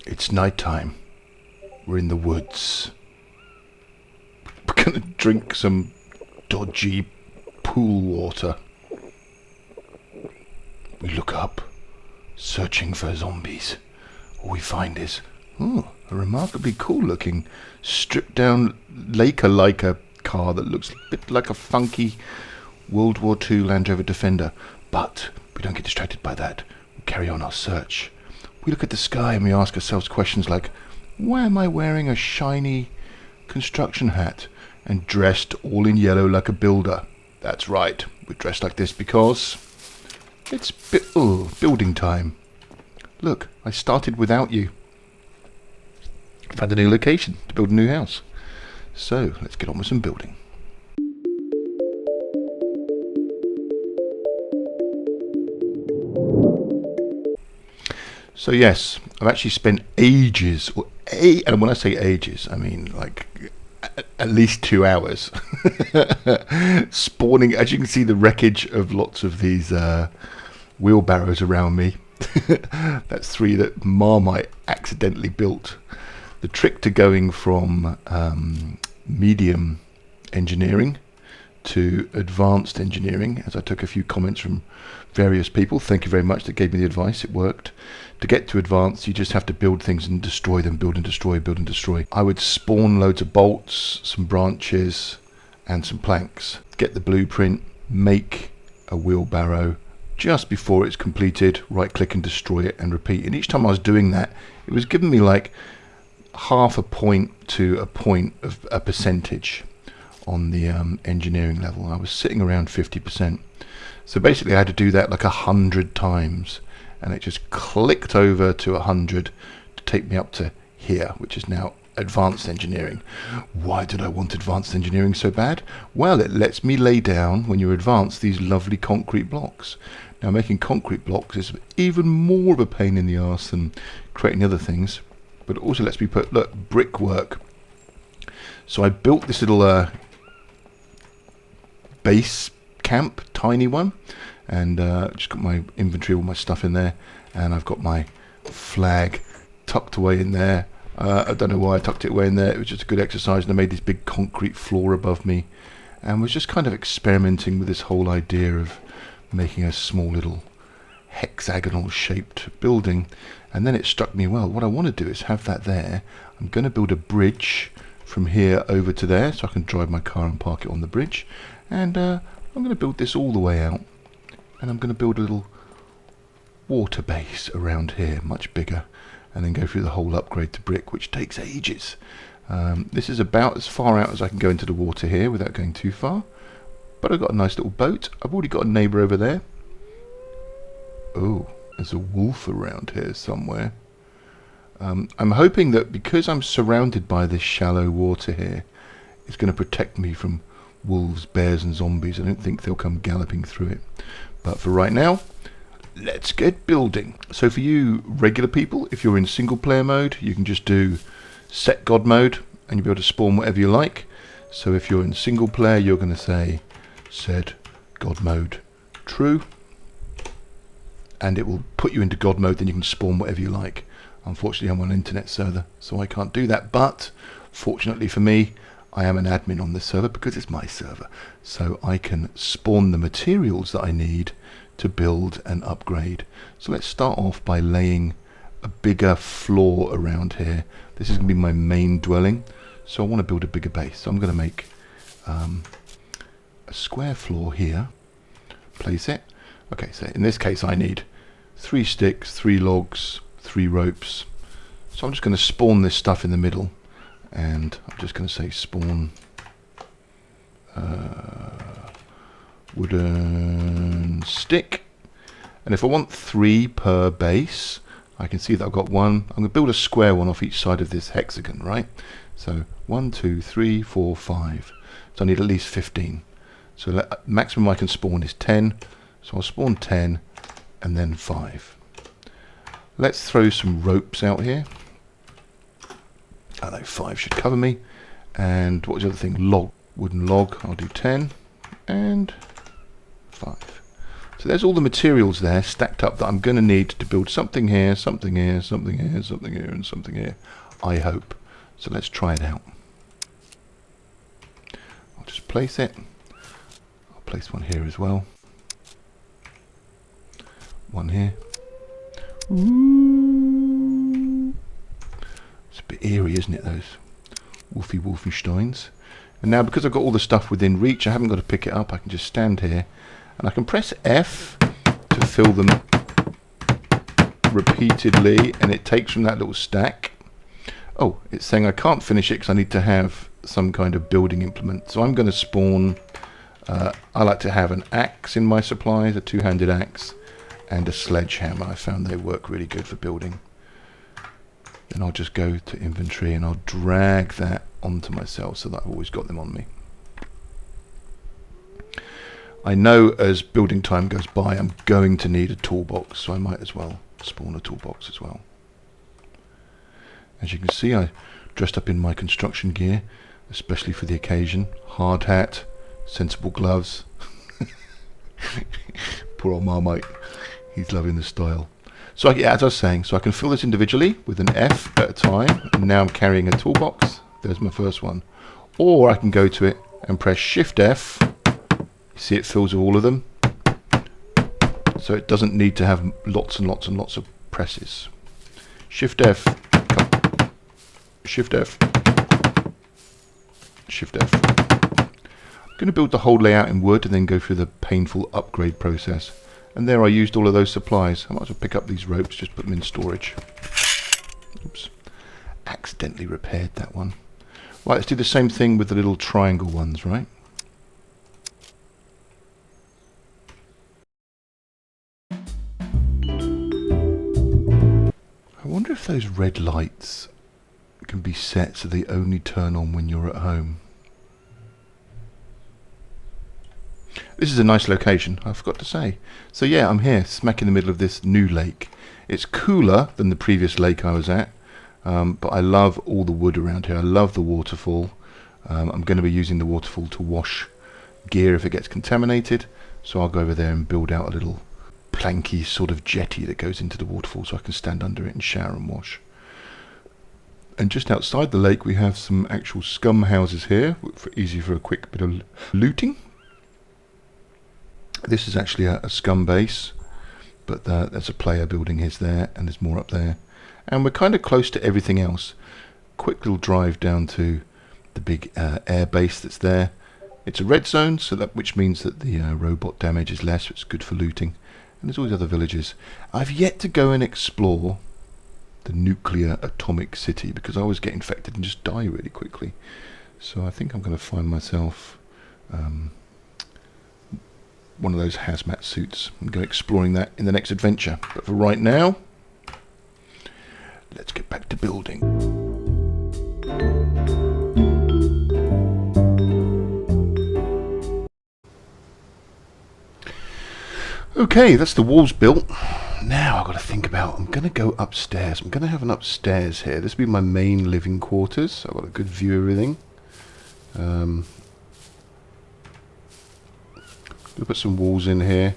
It's night time. We're in the woods. We're gonna drink some dodgy pool water. We look up, searching for zombies. All we find is, a remarkably cool looking stripped down Laker car that looks a bit like a funky World War II Land Rover Defender. But we don't get distracted by that. We carry on our search. We look at the sky and we ask ourselves questions like, why am I wearing a shiny construction hat and dressed all in yellow like a builder? That's right, we're dressed like this because it's building time. Look, I started without you. Found a new location to build a new house. So let's get on with some building. So yes, I've actually spent ages, and when I say ages, I mean like at least 2 hours spawning. As you can see, the wreckage of lots of these wheelbarrows around me. That's 3 that Marmite accidentally built. The trick to going from medium engineering to advanced engineering, as I took a few comments from various people, thank you very much, that gave me the advice, it worked. To get to advanced, you just have to build things and destroy them, build and destroy, build and destroy. I would spawn loads of bolts, some branches and some planks, get the blueprint, make a wheelbarrow. Just before it's completed, right click and destroy it and repeat. And each time I was doing that, it was giving me like half a point to a point of a percentage on the engineering level. I was sitting around 50%. So basically I had to do that like 100 times, and it just clicked over to 100 to take me up to here, which is now advanced engineering. Why did I want advanced engineering so bad? Well, it lets me lay down, when you're advanced, these lovely concrete blocks. Now making concrete blocks is even more of a pain in the arse than creating other things, but it also lets me put, look, brickwork. So I built this little base camp, tiny one, and just got my inventory, all my stuff in there, and I've got my flag tucked away in there. I don't know why I tucked it away in there. It was just a good exercise, and I made this big concrete floor above me and was just kind of experimenting with this whole idea of making a small little hexagonal shaped building. And then it struck me, well, what I want to do is have that there. I'm going to build a bridge from here over to there so I can drive my car and park it on the bridge, and I'm going to build this all the way out, and I'm going to build a little water base around here, much bigger, and then go through the whole upgrade to brick, which takes ages. This is about as far out as I can go into the water here without going too far, but I've got a nice little boat. I've already got a neighbour over there. Oh, there's a wolf around here somewhere. I'm hoping that because I'm surrounded by this shallow water here, it's going to protect me from wolves, bears and zombies. I don't think they'll come galloping through it. But for right now, let's get building. So for you regular people, if you're in single player mode, you can just do set God mode and you'll be able to spawn whatever you like. So if you're in single player, you're going to say set God mode true, and it will put you into God mode, then you can spawn whatever you like. Unfortunately, I'm on an internet server, so I can't do that, but fortunately for me, I am an admin on this server because it's my server, so I can spawn the materials that I need to build and upgrade. So let's start off by laying a bigger floor around here. This is going to be my main dwelling, so I want to build a bigger base. So I'm going to make a square floor here, place it. Okay, so in this case I need 3 sticks, 3 logs, 3 ropes. So I'm just going to spawn this stuff in the middle, and I'm just going to say spawn wooden stick. And if I want 3 per base, I can see that I've got one. I'm going to build a square one off each side of this hexagon, right? So 1, 2, 3, 4, 5. So I need at least 15. So maximum I can spawn is 10. So I'll spawn 10 and then 5. Let's throw some ropes out here. I know 5 should cover me. And what was the other thing? Log, wooden log. I'll do 10 and 5. So there's all the materials there stacked up that I'm going to need to build something here, something here, something here, something here, and something here, I hope. So let's try it out. I'll just place it. I'll place one here as well. One here. Ooh. It's a bit eerie, isn't it, those Wolfensteins? And now, because I've got all the stuff within reach, I haven't got to pick it up. I can just stand here, and I can press F to fill them repeatedly, and it takes from that little stack. Oh, it's saying I can't finish it because I need to have some kind of building implement. So I'm going to spawn, I like to have an axe in my supplies, a two-handed axe, and a sledgehammer. I found they work really good for building. Then I'll just go to inventory and I'll drag that onto myself so that I've always got them on me. I know as building time goes by I'm going to need a toolbox, so I might as well spawn a toolbox as well. As you can see, I dressed up in my construction gear, especially for the occasion. Hard hat, sensible gloves. Poor old Marmite, he's loving the style. So yeah, as I was saying, so I can fill this individually with an F at a time, and now I'm carrying a toolbox. There's my first one. Or I can go to it and press Shift F. You see it fills all of them. So it doesn't need to have lots and lots and lots of presses. Shift F. Shift F. Shift F. I'm going to build the whole layout in wood and then go through the painful upgrade process. And there I used all of those supplies. I might as well pick up these ropes, just put them in storage. Oops. Accidentally repaired that one. Right, let's do the same thing with the little triangle ones, right? I wonder if those red lights can be set so they only turn on when you're at home. This is a nice location, I forgot to say. So yeah, I'm here, smack in the middle of this new lake. It's cooler than the previous lake I was at, but I love all the wood around here. I love the waterfall. I'm going to be using the waterfall to wash gear if it gets contaminated, so I'll go over there and build out a little planky sort of jetty that goes into the waterfall so I can stand under it and shower and wash. And just outside the lake we have some actual scum houses here, easy for a quick bit of looting. This is actually a scum base, but there's a player building his there, and there's more up there. And we're kind of close to everything else. Quick little drive down to the big air base that's there. It's a red zone, so which means that the robot damage is less, so it's good for looting. And there's all these other villages. I've yet to go and explore the nuclear atomic city, because I always get infected and just die really quickly. So I think I'm going to find myself one of those hazmat suits and go exploring that in the next adventure. But for right now, let's get back to building. Okay, that's the walls built. Now I've got to think about, I'm going to go upstairs. I'm going to have an upstairs here. This will be my main living quarters. I've got a good view of everything. We'll put some walls in here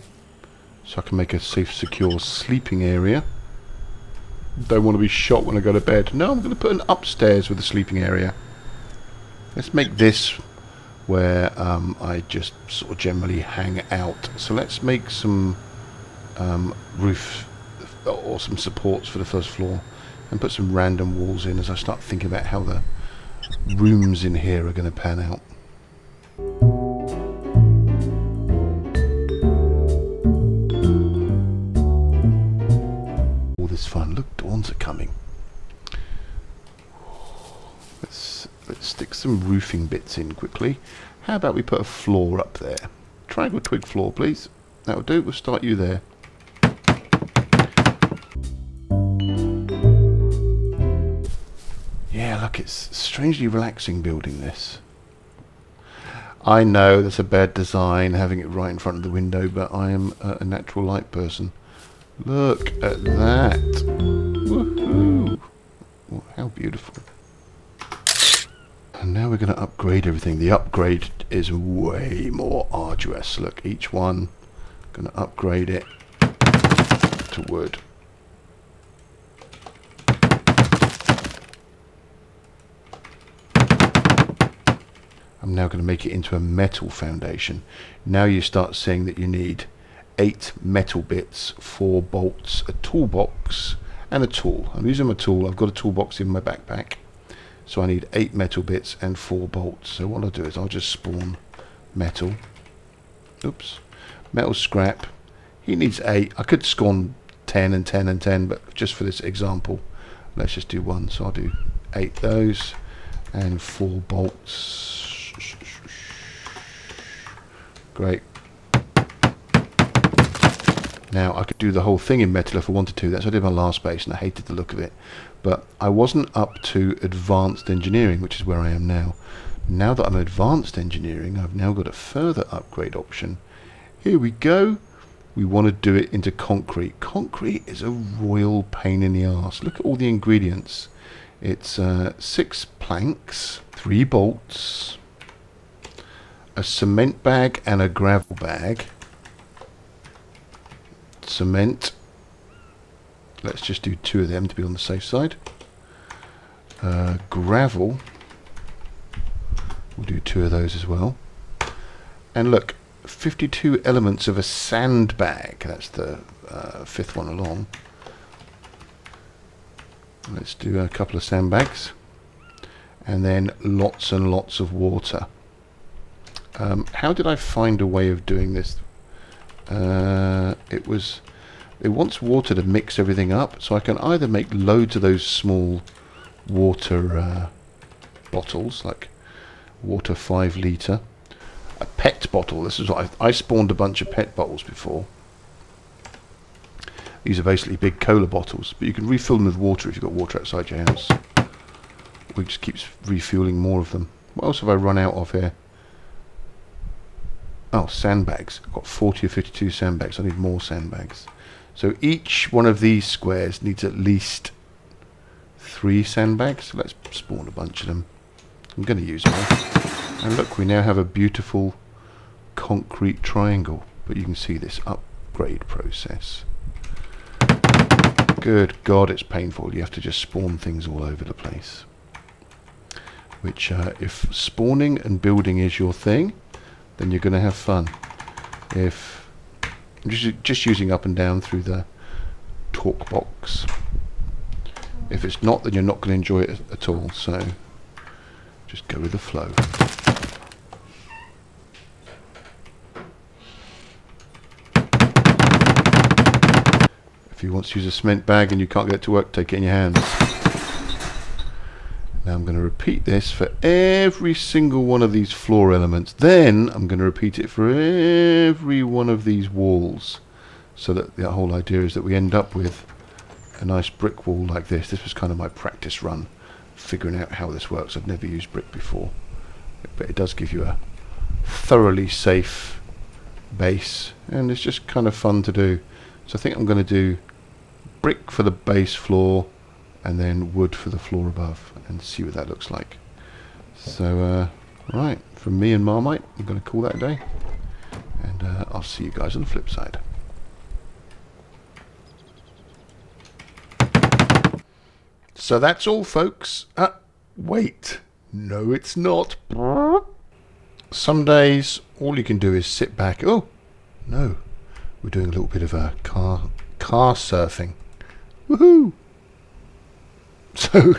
so I can make a safe, secure sleeping area. Don't want to be shot when I go to bed. No, I'm going to put an upstairs with a sleeping area. Let's make this where I just sort of generally hang out. So let's make some roof or some supports for the first floor and put some random walls in as I start thinking about how the rooms in here are going to pan out. All this fun. Look, dawns are coming. Let's stick some roofing bits in quickly. How about we put a floor up there? Triangle twig floor, please. That'll do. We'll start you there. Yeah, look, it's strangely relaxing building this. I know that's a bad design, having it right in front of the window, but I am a natural light person. Look at that. Woohoo! Oh, how beautiful. And now we're going to upgrade everything. The upgrade is way more arduous. Look, each one Going to upgrade it to wood. I'm now going to make it into a metal foundation. Now you start seeing that you need 8 metal bits, 4 bolts, a toolbox, and a tool. I'm using my tool. I've got a toolbox in my backpack. So I need 8 metal bits and 4 bolts. So what I'll do is I'll just spawn metal. Oops. Metal scrap. He needs 8. I could spawn 10 and 10 and 10, but just for this example, let's just do 1. So I'll do 8 those and 4 bolts. Great. Now I could do the whole thing in metal if I wanted to. That's what I did my last base and I hated the look of it. But I wasn't up to advanced engineering, which is where I am now. Now that I'm advanced engineering, I've now got a further upgrade option. Here we go. We want to do it into concrete. Concrete is a royal pain in the arse. Look at all the ingredients. It's 6 planks, 3 bolts, a cement bag and a gravel bag. Cement. Let's just do 2 of them to be on the safe side. Gravel. We'll do 2 of those as well. And look, 52 elements of a sandbag. That's the 5th one along. Let's do a couple of sandbags. And then lots and lots of water. How did I find a way of doing this? It wants water to mix everything up, so I can either make loads of those small water bottles, like water 5 litre, a pet bottle. This is what I spawned a bunch of pet bottles before. These are basically big cola bottles, but you can refill them with water if you've got water outside your house. We just keeps refueling more of them. What else have I run out of here? Oh, sandbags. I've got 40 or 52 sandbags. I need more sandbags. So each one of these squares needs at least 3 sandbags. So let's spawn a bunch of them. I'm going to use them all. And look, we now have a beautiful concrete triangle. But you can see this upgrade process. Good God, it's painful. You have to just spawn things all over the place. Which, if spawning and building is your thing, then you're going to have fun. If I'm just using up and down through the talk box. If it's not, then you're not going to enjoy it at all. So just go with the flow. If you want to use a cement bag and you can't get it to work, take it in your hands. Now I'm going to repeat this for every single one of these floor elements. Then I'm going to repeat it for every one of these walls. So that the whole idea is that we end up with a nice brick wall like this. This was kind of my practice run, figuring out how this works. I've never used brick before. But it does give you a thoroughly safe base. And it's just kind of fun to do. So I think I'm going to do brick for the base floor, and then wood for the floor above, and see what that looks like. So, right, from me and Marmite, I'm going to call that a day, and I'll see you guys on the flip side. So that's all, folks. Wait, no it's not. Some days, all you can do is sit back. Oh, no, we're doing a little bit of a car surfing. Woohoo! So,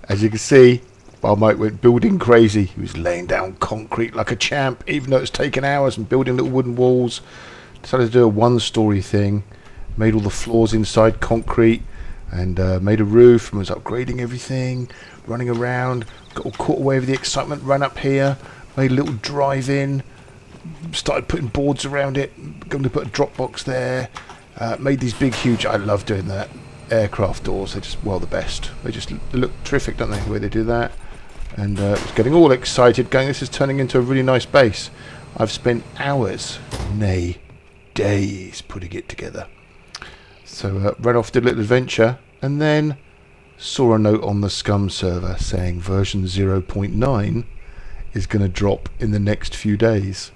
as you can see, Marmite went building crazy. He was laying down concrete like a champ, even though it's taken hours, and building little wooden walls. Decided to do a 1-story thing. Made all the floors inside concrete, and made a roof, and was upgrading everything. Running around, got all caught away with the excitement. Ran up here, made a little drive-in. Started putting boards around it. Going to put a drop box there. Made these big, huge. I love doing that. Aircraft doors, they're just, well, the best. They look terrific, don't they, the way they do that. And was getting all excited, going, this is turning into a really nice base. I've spent hours, nay, days putting it together. So ran off, did a little adventure, and then saw a note on the Scum server saying version 0.9 is going to drop in the next few days.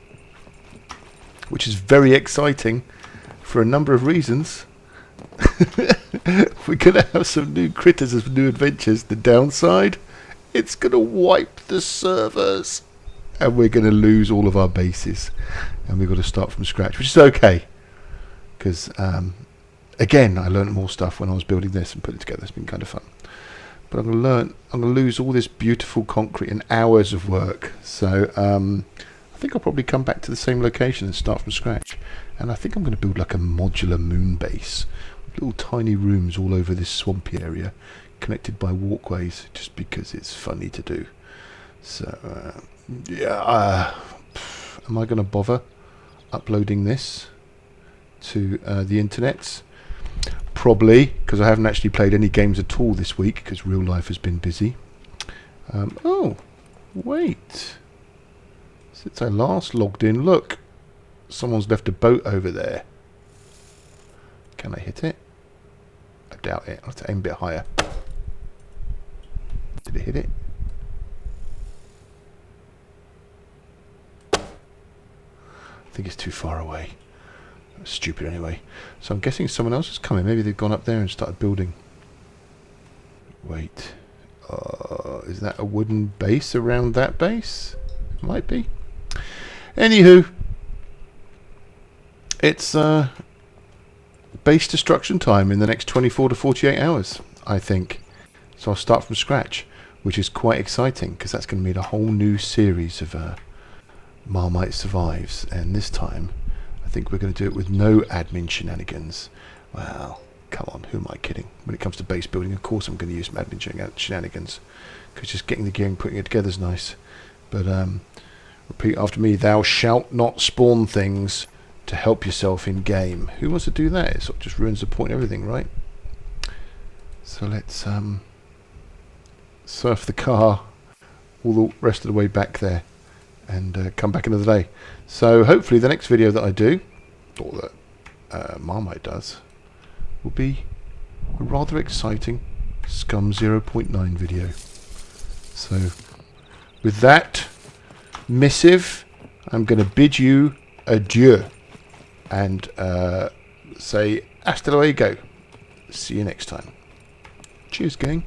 which is very exciting for a number of reasons. We're going to have some new critters, some new adventures. The downside, it's going to wipe the servers. And we're going to lose all of our bases. And we've got to start from scratch, which is okay. Because, again, I learned more stuff when I was building this and putting it together. It's been kind of fun. But I'm going to lose all this beautiful concrete and hours of work. So I think I'll probably come back to the same location and start from scratch. And I think I'm going to build like a modular moon base. Little tiny rooms all over this swampy area, connected by walkways, just because it's funny to do. So, yeah, am I going to bother uploading this to the internet? Probably, because I haven't actually played any games at all this week, because real life has been busy. Oh, wait. Since I last logged in, look. Someone's left a boat over there. Can I hit it? I doubt it. I'll have to aim a bit higher. Did it hit it? I think it's too far away. That's stupid anyway. So I'm guessing someone else is coming. Maybe they've gone up there and started building. Wait. Is that a wooden base around that base? Might be. Anywho. It's base destruction time in the next 24 to 48 hours, I think. So I'll start from scratch, which is quite exciting, because that's going to mean a whole new series of Marmite Survives. And this time, I think we're going to do it with no admin shenanigans. Well, come on, who am I kidding? When it comes to base building, of course I'm going to use some admin shenanigans, because just getting the gear and putting it together is nice. But repeat after me: thou shalt not spawn things to help yourself in game. Who wants to do that? It sort of just ruins the point of everything, right? So let's surf the car all the rest of the way back there and come back another day. So hopefully the next video that I do, or that Marmite does, will be a rather exciting Scum 0.9 video. So with that missive, I'm going to bid you adieu. And say hasta luego. See you next time. Cheers, gang.